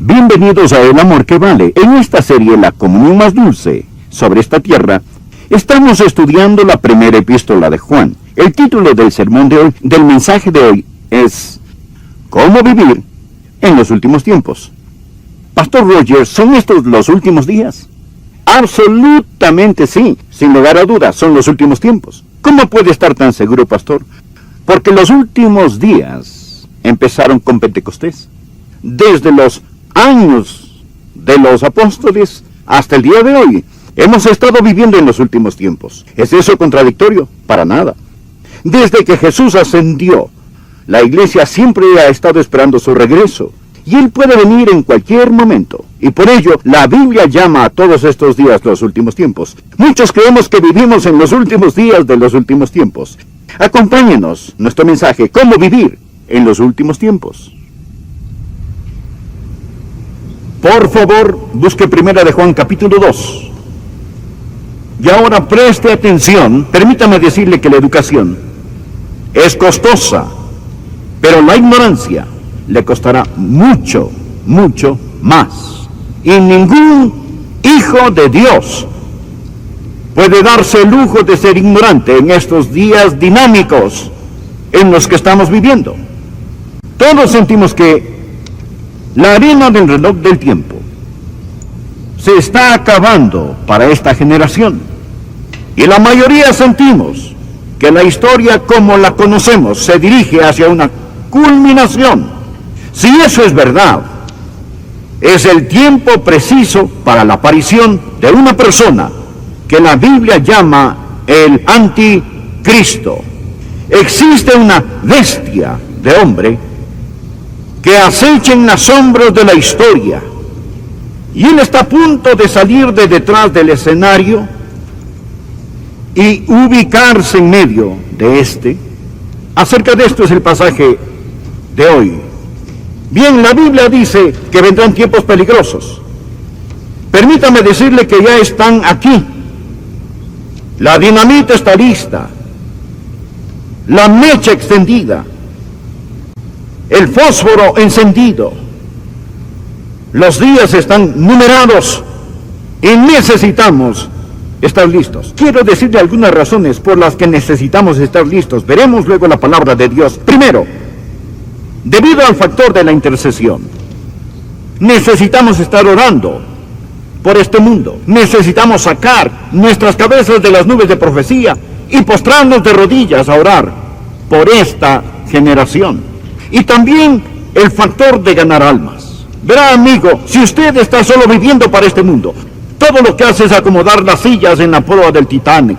Bienvenidos a El Amor que Vale. En esta serie, La Comunión Más Dulce sobre esta tierra, estamos estudiando la primera epístola de Juan. El título del sermón de hoy, del mensaje de hoy, es ¿Cómo vivir en los últimos tiempos? Pastor Rogers, ¿son estos los últimos días? Absolutamente sí, sin lugar a dudas, son los últimos tiempos. ¿Cómo puede estar tan seguro, pastor? Porque los últimos días empezaron con Pentecostés. Desde los años de los apóstoles hasta el día de hoy, hemos estado viviendo en los últimos tiempos. ¿Es eso contradictorio? Para nada. Desde que Jesús ascendió, la iglesia siempre ha estado esperando su regreso. Y Él puede venir en cualquier momento. Y por ello, la Biblia llama a todos estos días los últimos tiempos. Muchos creemos que vivimos en los últimos días de los últimos tiempos. Acompáñenos, nuestro mensaje, ¿cómo vivir en los últimos tiempos? Por favor, busque Primera de Juan capítulo 2. Y ahora preste atención, permítame decirle que la educación es costosa, pero la ignorancia le costará mucho, mucho más. Y ningún hijo de Dios puede darse el lujo de ser ignorante en estos días dinámicos en los que estamos viviendo. Todos sentimos que la arena del reloj del tiempo se está acabando para esta generación. Y la mayoría sentimos que la historia como la conocemos se dirige hacia una culminación. Si eso es verdad, es el tiempo preciso para la aparición de una persona que la Biblia llama el anticristo. Existe una bestia de hombre que acecha en las sombras de la historia, y él está a punto de salir de detrás del escenario y ubicarse en medio de este. Acerca de esto es el pasaje de hoy. Bien, la Biblia dice que vendrán tiempos peligrosos. Permítame decirle que ya están aquí. La dinamita está lista, la mecha extendida, el fósforo encendido. Los días están numerados y necesitamos estar listos. Quiero decirle algunas razones por las que necesitamos estar listos. Veremos luego la palabra de Dios. Primero, debido al factor de la intercesión, necesitamos estar orando por este mundo. Necesitamos sacar nuestras cabezas de las nubes de profecía y postrarnos de rodillas a orar por esta generación. Y también el factor de ganar almas. Verá, amigo, si usted está solo viviendo para este mundo, todo lo que hace es acomodar las sillas en la proa del Titanic.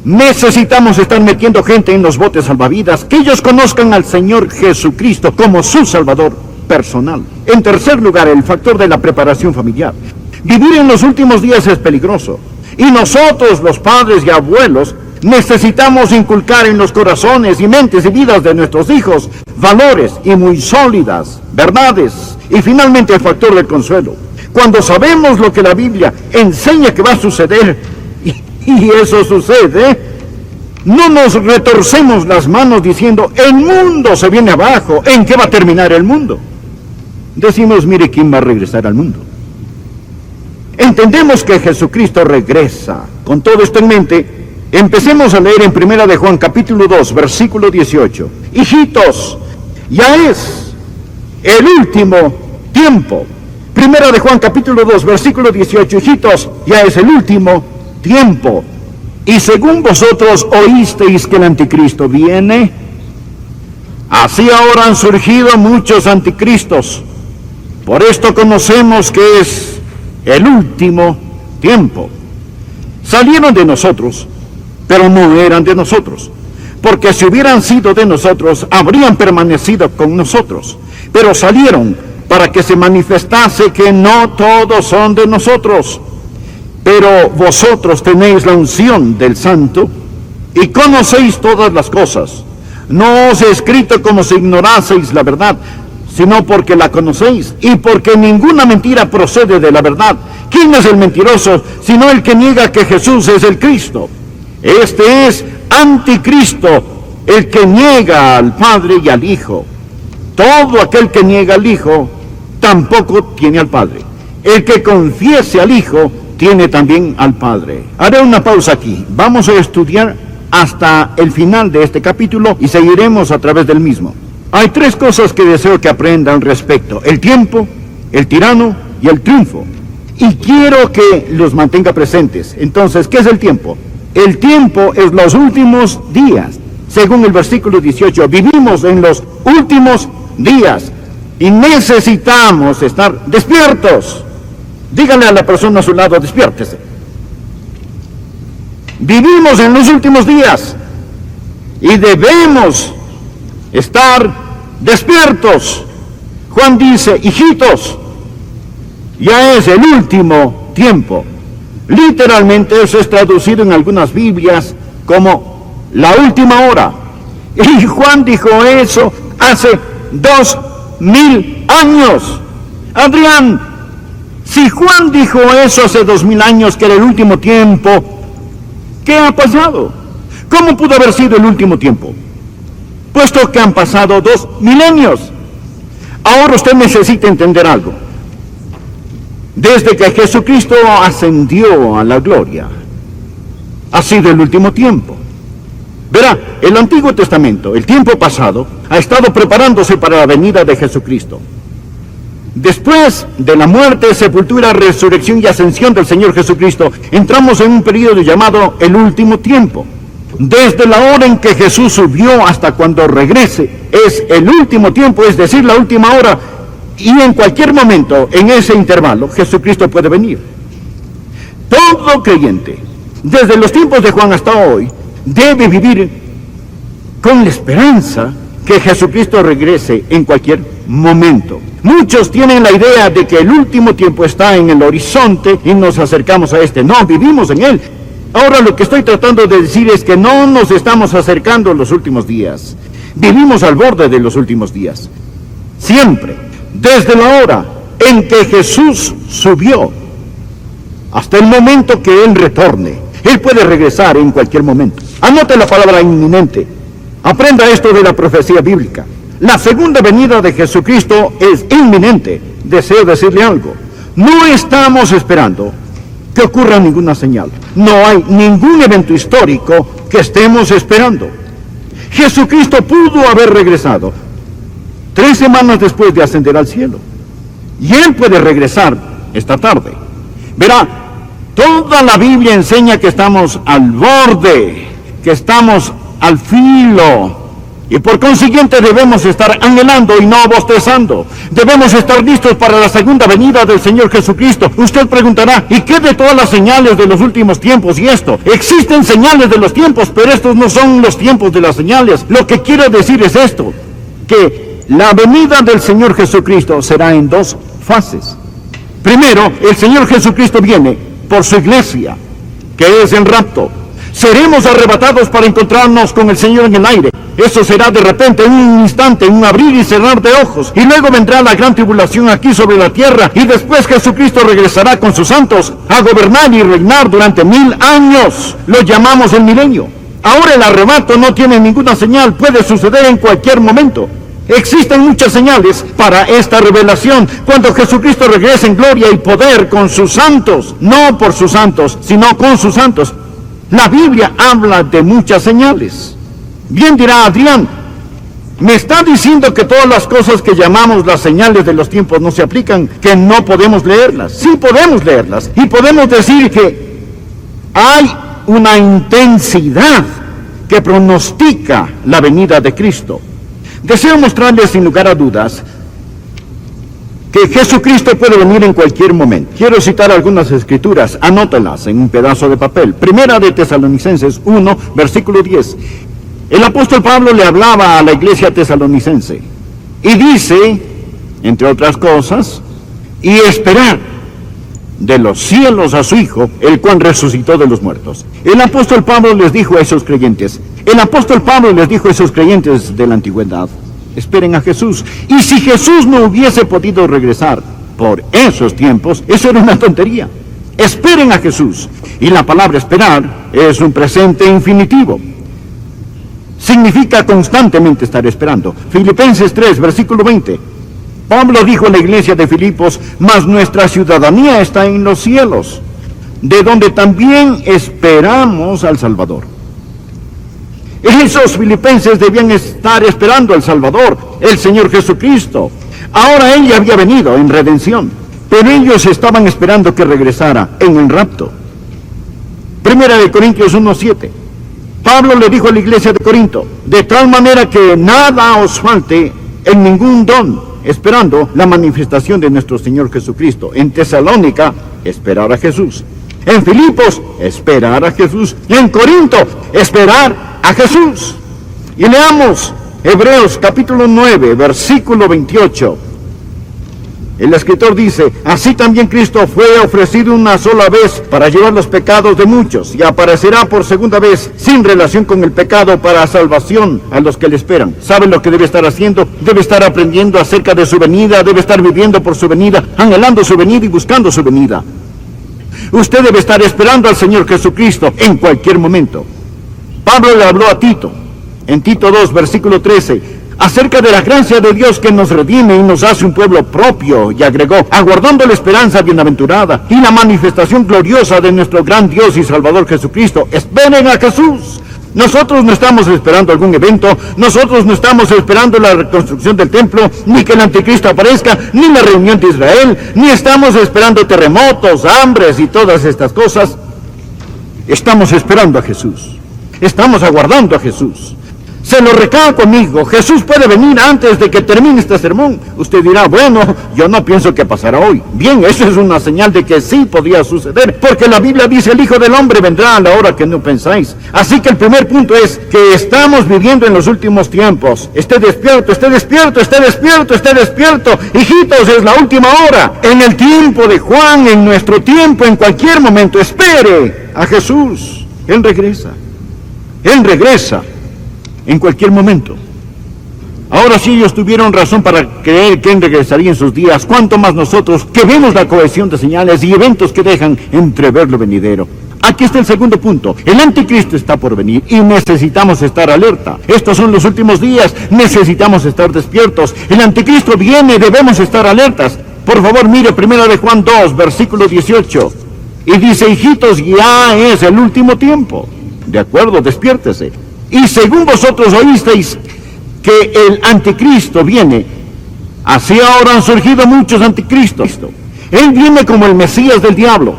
Necesitamos estar metiendo gente en los botes salvavidas, que ellos conozcan al Señor Jesucristo como su Salvador personal. En tercer lugar, el factor de la preparación familiar. Vivir en los últimos días es peligroso, y nosotros, los padres y abuelos, necesitamos inculcar en los corazones y mentes y vidas de nuestros hijos valores y muy sólidas verdades. Y finalmente el factor del consuelo. Cuando sabemos lo que la Biblia enseña que va a suceder, y eso sucede, no nos retorcemos las manos diciendo, el mundo se viene abajo, ¿en qué va a terminar el mundo? Decimos, mire quién va a regresar al mundo. Entendemos que Jesucristo regresa. Con todo esto en mente, empecemos a leer en Primera de Juan capítulo 2, versículo 18. Hijitos, ya es el último tiempo. Primera de Juan capítulo 2, versículo 18. Hijitos, ya es el último tiempo. Y según vosotros oísteis que el anticristo viene, así ahora han surgido muchos anticristos. Por esto conocemos que es el último tiempo. Salieron de nosotros, pero no eran de nosotros, porque si hubieran sido de nosotros, habrían permanecido con nosotros. Pero salieron para que se manifestase que no todos son de nosotros. Pero vosotros tenéis la unción del Santo y conocéis todas las cosas. No os he escrito como si ignoraseis la verdad, sino porque la conocéis y porque ninguna mentira procede de la verdad. ¿Quién es el mentiroso sino el que niega que Jesús es el Cristo? Este es anticristo, el que niega al Padre y al Hijo. Todo aquel que niega al Hijo tampoco tiene al Padre. El que confiese al Hijo, tiene también al Padre. Haré una pausa aquí. Vamos a estudiar hasta el final de este capítulo y seguiremos a través del mismo. Hay tres cosas que deseo que aprendan al respecto: el tiempo, el tirano y el triunfo. Y quiero que los mantenga presentes. Entonces, ¿qué es el tiempo? El tiempo es los últimos días. Según el versículo 18, vivimos en los últimos días y necesitamos estar despiertos. Dígale a la persona a su lado: despiértese. Vivimos en los últimos días y debemos estar despiertos. Juan dice: hijitos, ya es el último tiempo. Literalmente eso es traducido en algunas Biblias como la última hora. Y Juan dijo eso hace 2000 años. Adrián, si Juan dijo eso hace 2000 años, que era el último tiempo, ¿qué ha pasado? ¿Cómo pudo haber sido el último tiempo? Puesto que han pasado 2 milenios. Ahora usted necesita entender algo. Desde que Jesucristo ascendió a la gloria, ha sido el último tiempo. Verá, el Antiguo Testamento, el tiempo pasado, ha estado preparándose para la venida de Jesucristo. Después de la muerte, sepultura, resurrección y ascensión del Señor Jesucristo, entramos en un periodo llamado el último tiempo. Desde la hora en que Jesús subió hasta cuando regrese, es el último tiempo, es decir, la última hora. Y en cualquier momento, en ese intervalo, Jesucristo puede venir. Todo creyente, desde los tiempos de Juan hasta hoy, debe vivir con la esperanza que Jesucristo regrese en cualquier momento. Muchos tienen la idea de que el último tiempo está en el horizonte y nos acercamos a este. No, vivimos en él. Ahora lo que estoy tratando de decir es que no nos estamos acercando a los últimos días. Vivimos al borde de los últimos días. Siempre. Desde la hora en que Jesús subió hasta el momento que Él retorne. Él puede regresar en cualquier momento. Anote la palabra inminente. Aprenda esto de la profecía bíblica. La segunda venida de Jesucristo es inminente. Deseo decirle algo. No estamos esperando que ocurra ninguna señal. No hay ningún evento histórico que estemos esperando. Jesucristo pudo haber regresado 3 semanas después de ascender al cielo. Y Él puede regresar esta tarde. Verá, toda la Biblia enseña que estamos al borde, que estamos al filo. Y por consiguiente debemos estar anhelando y no bostezando. Debemos estar listos para la segunda venida del Señor Jesucristo. Usted preguntará: ¿y qué de todas las señales de los últimos tiempos y esto? Existen señales de los tiempos, pero estos no son los tiempos de las señales. Lo que quiero decir es esto, que la venida del Señor Jesucristo será en 2 fases. Primero, el Señor Jesucristo viene por su iglesia, que es el rapto. Seremos arrebatados para encontrarnos con el Señor en el aire. Eso será de repente, en un instante, en un abrir y cerrar de ojos. Y luego vendrá la gran tribulación aquí sobre la tierra. Y después Jesucristo regresará con sus santos a gobernar y reinar durante 1000 años. Lo llamamos el milenio. Ahora el arrebato no tiene ninguna señal. Puede suceder en cualquier momento. Existen muchas señales para esta revelación. Cuando Jesucristo regrese en gloria y poder con sus santos, no por sus santos, sino con sus santos. La Biblia habla de muchas señales. Bien dirá Adrián: ¿me está diciendo que todas las cosas que llamamos las señales de los tiempos no se aplican, que no podemos leerlas? Sí podemos leerlas y podemos decir que hay una intensidad que pronostica la venida de Cristo. Deseo mostrarles sin lugar a dudas que Jesucristo puede venir en cualquier momento. Quiero citar algunas escrituras, anótelas en un pedazo de papel. Primera de Tesalonicenses 1, versículo 10. El apóstol Pablo le hablaba a la iglesia tesalonicense y dice, entre otras cosas, y esperar de los cielos a su Hijo, el cual resucitó de los muertos. El apóstol Pablo les dijo a esos creyentes, de la antigüedad: esperen a Jesús. Y si Jesús no hubiese podido regresar por esos tiempos, eso era una tontería. Esperen a Jesús. Y la palabra esperar es un presente infinitivo. Significa constantemente estar esperando. Filipenses 3, versículo 20. Pablo dijo a la iglesia de Filipos: mas nuestra ciudadanía está en los cielos, de donde también esperamos al Salvador. Esos filipenses debían estar esperando al Salvador, el Señor Jesucristo. Ahora Él ya había venido en redención, pero ellos estaban esperando que regresara en el rapto. Primera de Corintios 1:7. Pablo le dijo a la iglesia de Corinto: de tal manera que nada os falte en ningún don, esperando la manifestación de nuestro Señor Jesucristo. En Tesalónica, esperar a Jesús. En Filipos, esperar a Jesús. Y en Corinto, esperar a Jesús. Y leamos Hebreos capítulo 9, versículo 28. El escritor dice: así también Cristo fue ofrecido una sola vez para llevar los pecados de muchos, y aparecerá por segunda vez sin relación con el pecado para salvación a los que le esperan. ¿Sabe lo que debe estar haciendo? Debe estar aprendiendo acerca de su venida, debe estar viviendo por su venida, anhelando su venida y buscando su venida. Usted debe estar esperando al Señor Jesucristo en cualquier momento. Pablo le habló a Tito, en Tito 2, versículo 13, acerca de la gracia de Dios que nos redime y nos hace un pueblo propio, y agregó: aguardando la esperanza bienaventurada y la manifestación gloriosa de nuestro gran Dios y Salvador Jesucristo. Esperen a Jesús. Nosotros no estamos esperando algún evento, nosotros no estamos esperando la reconstrucción del templo, ni que el anticristo aparezca, ni la reunión de Israel, ni estamos esperando terremotos, hambres y todas estas cosas. Estamos esperando a Jesús. Estamos aguardando a Jesús. Se lo recalco, amigo, Jesús puede venir antes de que termine este sermón. Usted dirá: bueno, yo no pienso que pasará hoy. Bien, eso es una señal de que sí podría suceder, porque la Biblia dice: el Hijo del Hombre vendrá a la hora que no pensáis. Así que el primer punto es que estamos viviendo en los últimos tiempos. Esté despierto, esté despierto, esté despierto, esté despierto. Hijitos, es la última hora. En el tiempo de Juan, en nuestro tiempo, en cualquier momento, espere a Jesús. Él regresa. Él regresa. En cualquier momento. Ahora, si ellos tuvieron razón para creer que Él regresaría en sus días, ¿cuánto más nosotros, que vemos la cohesión de señales y eventos que dejan entrever lo venidero? Aquí está el segundo punto. El anticristo está por venir y necesitamos estar alerta. Estos son los últimos días, necesitamos estar despiertos. El anticristo viene, debemos estar alertas. Por favor, mire 1 de Juan 2, versículo 18. Y dice: hijitos, ya es el último tiempo. De acuerdo, despiértese. Y según vosotros oísteis que el anticristo viene, así ahora han surgido muchos anticristos. Él viene como el Mesías del diablo.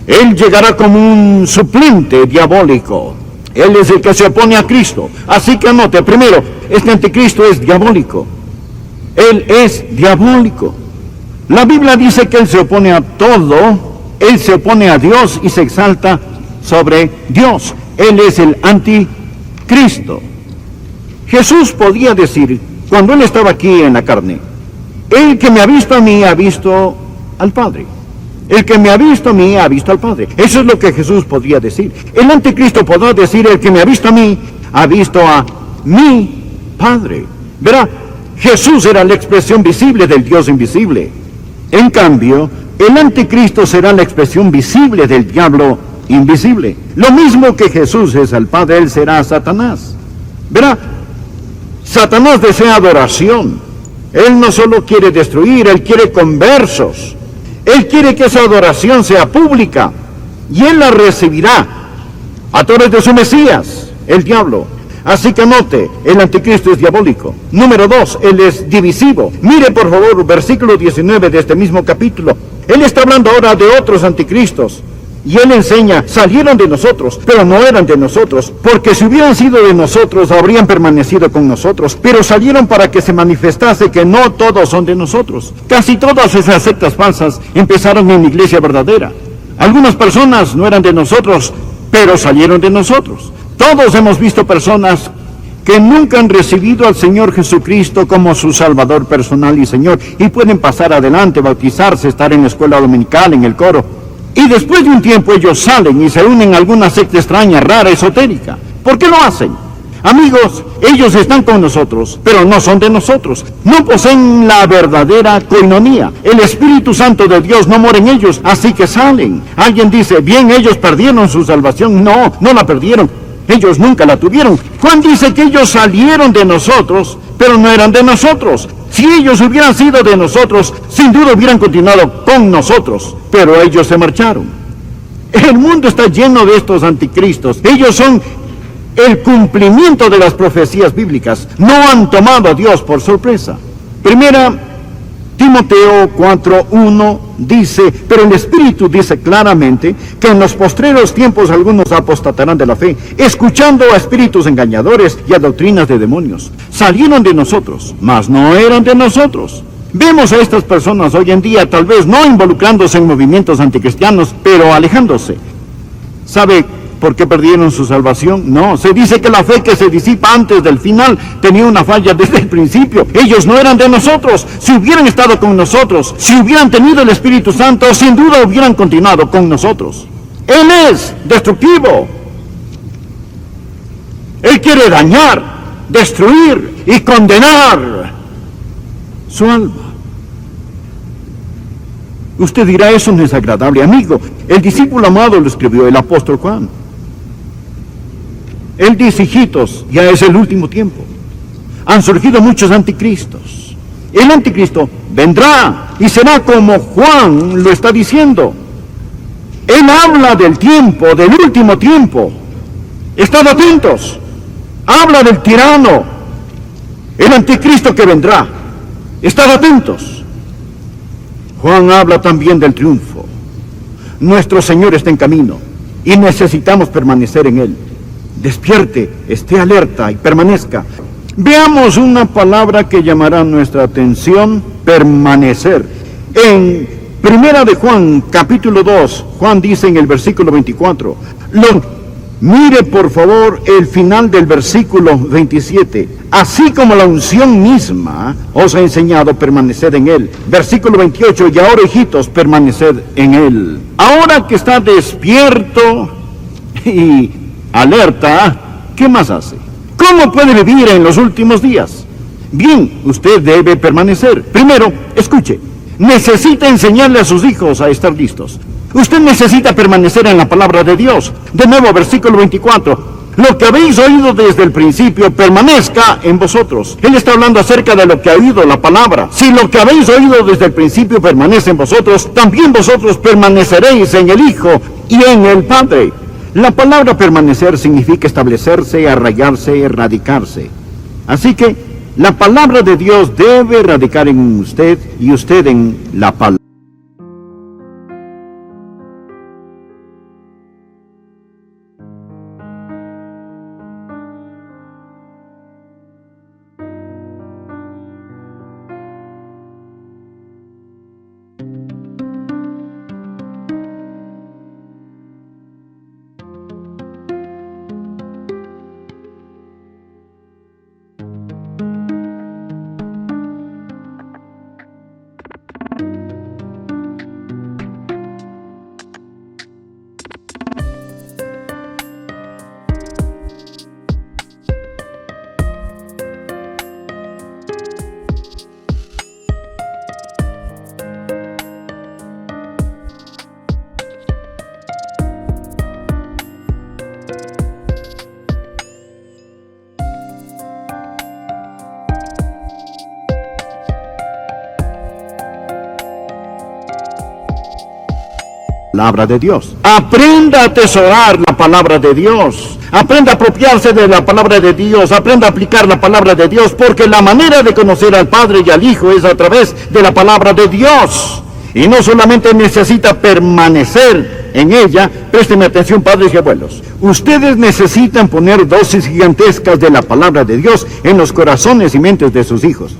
Él llegará como un suplente diabólico. Él es el que se opone a Cristo. Así que anote, primero, este anticristo es diabólico. Él es diabólico. La Biblia dice que Él se opone a todo. Él se opone a Dios y se exalta sobre Dios. Él es el anticristo. Jesús podía decir, cuando Él estaba aquí en la carne: el que me ha visto a mí ha visto al Padre. El que me ha visto a mí ha visto al Padre. Eso es lo que Jesús podía decir. El anticristo podrá decir: el que me ha visto a mí ha visto a mi Padre. Verá, Jesús era la expresión visible del Dios invisible. En cambio, el anticristo será la expresión visible del diablo invisible. Lo mismo que Jesús es al Padre, Él será Satanás. Verá, Satanás desea adoración. Él no solo quiere destruir, Él quiere conversos. Él quiere que esa adoración sea pública, y Él la recibirá a través de su Mesías, el diablo. Así que note, el anticristo es diabólico. Número 2, Él es divisivo. Mire por favor versículo 19 de este mismo capítulo. Él está hablando ahora de otros anticristos. Y Él enseña: salieron de nosotros, pero no eran de nosotros, porque si hubieran sido de nosotros, habrían permanecido con nosotros, pero salieron para que se manifestase que no todos son de nosotros. Casi todas esas sectas falsas empezaron en la iglesia verdadera. Algunas personas no eran de nosotros, pero salieron de nosotros. Todos hemos visto personas que nunca han recibido al Señor Jesucristo como su Salvador personal y Señor, y pueden pasar adelante, bautizarse, estar en la escuela dominical, en el coro. Y después de un tiempo ellos salen y se unen a alguna secta extraña, rara, esotérica. ¿Por qué lo hacen? Amigos, ellos están con nosotros, pero no son de nosotros. No poseen la verdadera coinonía. El Espíritu Santo de Dios no mora en ellos, así que salen. Alguien dice: bien, ellos perdieron su salvación. No, no la perdieron. Ellos nunca la tuvieron. Juan dice que ellos salieron de nosotros, pero no eran de nosotros. Si ellos hubieran sido de nosotros, sin duda hubieran continuado con nosotros, pero ellos se marcharon. El mundo está lleno de estos anticristos. Ellos son el cumplimiento de las profecías bíblicas. No han tomado a Dios por sorpresa. Primera Timoteo 4:1 dice, pero el Espíritu dice claramente que en los postreros tiempos algunos apostatarán de la fe, escuchando a espíritus engañadores y a doctrinas de demonios. Salieron de nosotros, mas no eran de nosotros. Vemos a estas personas hoy en día tal vez no involucrándose en movimientos anticristianos, pero alejándose. ¿Sabe por qué perdieron su salvación? No, se dice que la fe que se disipa antes del final tenía una falla desde el principio. Ellos no eran de nosotros. Si hubieran estado con nosotros, si hubieran tenido el Espíritu Santo, sin duda hubieran continuado con nosotros. Él es destructivo. Él quiere dañar, destruir y condenar su alma. Usted dirá, eso no es agradable, amigo. El discípulo amado lo escribió el apóstol Juan. Él dice, hijitos, ya es el último tiempo. Han surgido muchos anticristos. El anticristo vendrá y será como Juan lo está diciendo. Él habla del tiempo, del último tiempo. Estad atentos. Habla del tirano, el anticristo que vendrá. Estad atentos. Juan habla también del triunfo. Nuestro Señor está en camino y necesitamos permanecer en Él. Despierte, esté alerta y permanezca. Veamos una palabra que llamará nuestra atención: permanecer. En Primera de Juan, capítulo 2, Juan dice en el versículo 24, mire por favor el final del versículo 27. Así como la unción misma os ha enseñado, permaneced en Él. Versículo 28, y ahora, hijitos, permaneced en Él. Ahora que está despierto y alerta, ¿qué más hace? ¿Cómo puede vivir en los últimos días? Bien, usted debe permanecer. Primero, escuche, necesita enseñarle a sus hijos a estar listos. Usted necesita permanecer en la palabra de Dios. De nuevo, versículo 24. Lo que habéis oído desde el principio permanezca en vosotros. Él está hablando acerca de lo que ha oído, la palabra. Si lo que habéis oído desde el principio permanece en vosotros, también vosotros permaneceréis en el Hijo y en el Padre. La palabra permanecer significa establecerse, arraigarse, radicarse. Así que la palabra de Dios debe radicar en usted y usted en la palabra. Palabra de Dios. Aprenda a atesorar la palabra de Dios. Aprenda a apropiarse de la palabra de Dios. Aprenda a aplicar la palabra de Dios, porque la manera de conocer al Padre y al Hijo es a través de la palabra de Dios. Y no solamente necesita permanecer en ella. Présteme atención, padres y abuelos. Ustedes necesitan poner dosis gigantescas de la palabra de Dios en los corazones y mentes de sus hijos.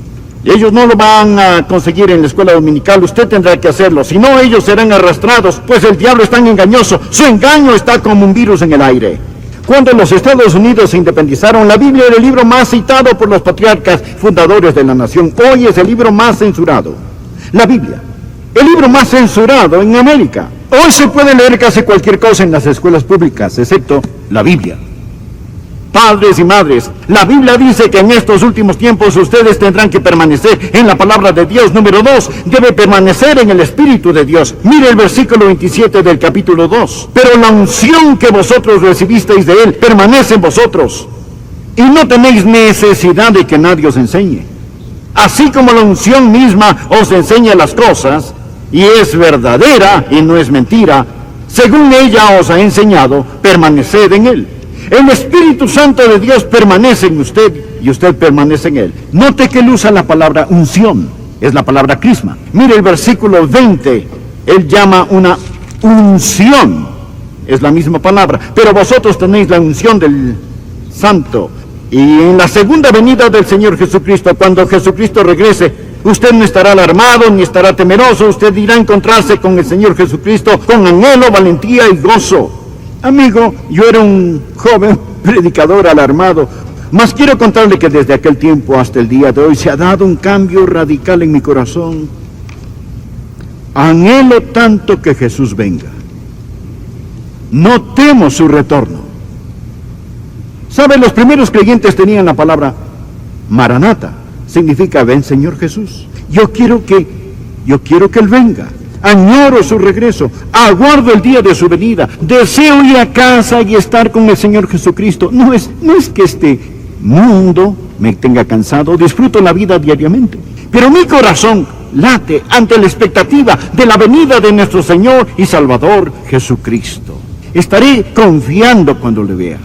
Ellos no lo van a conseguir en la escuela dominical, usted tendrá que hacerlo, si no ellos serán arrastrados, pues el diablo es tan engañoso, su engaño está como un virus en el aire. Cuando los Estados Unidos se independizaron, la Biblia era el libro más citado por los patriarcas fundadores de la nación. Hoy es el libro más censurado, la Biblia, el libro más censurado en América. Hoy se puede leer casi cualquier cosa en las escuelas públicas, excepto la Biblia. Padres y madres, la Biblia dice que en estos últimos tiempos ustedes tendrán que permanecer en la palabra de Dios. Número 2, debe permanecer en el Espíritu de Dios. Mire el versículo 27 del capítulo 2. Pero la unción que vosotros recibisteis de Él permanece en vosotros. y no tenéis necesidad de que nadie os enseñe. Así como la unción misma os enseña las cosas, y es verdadera y no es mentira, según ella os ha enseñado, permaneced en él. El Espíritu Santo de Dios permanece en usted y usted permanece en él. Note que él usa la palabra unción, es la palabra crisma. Mire el versículo 20, él llama una unción, es la misma palabra, pero vosotros tenéis la unción del Santo. Y en la segunda venida del Señor Jesucristo, cuando Jesucristo regrese, usted no estará alarmado ni estará temeroso, usted irá a encontrarse con el Señor Jesucristo con anhelo, valentía y gozo. Amigo, yo era un joven predicador alarmado, mas quiero contarle que desde aquel tiempo hasta el día de hoy se ha dado un cambio radical en mi corazón. Anhelo tanto que Jesús venga. No temo su retorno. ¿Sabe? Los primeros creyentes tenían la palabra Maranata. Significa, ven Señor Jesús. Yo quiero que Él venga. Añoro su regreso. Aguardo el día de su venida. Deseo ir a casa y estar con el Señor Jesucristo. No es que este mundo me tenga cansado. Disfruto la vida diariamente. Pero mi corazón late ante la expectativa de la venida de nuestro Señor y Salvador Jesucristo. Estaré confiando cuando le vea.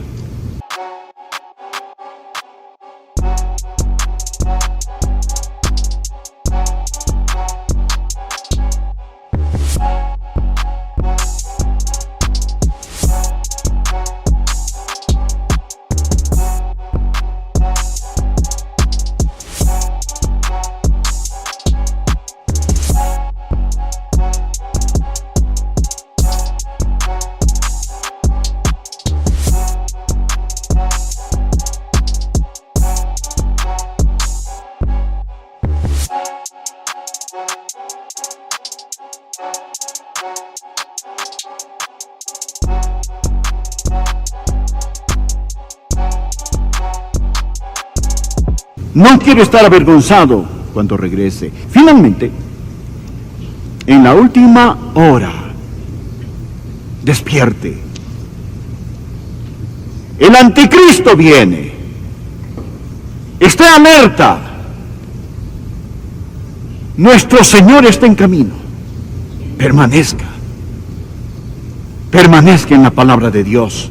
No quiero estar avergonzado cuando regrese. Finalmente, en la última hora, despierte. El anticristo viene. Esté alerta. Nuestro Señor está en camino. Permanezca. Permanezca en la palabra de Dios.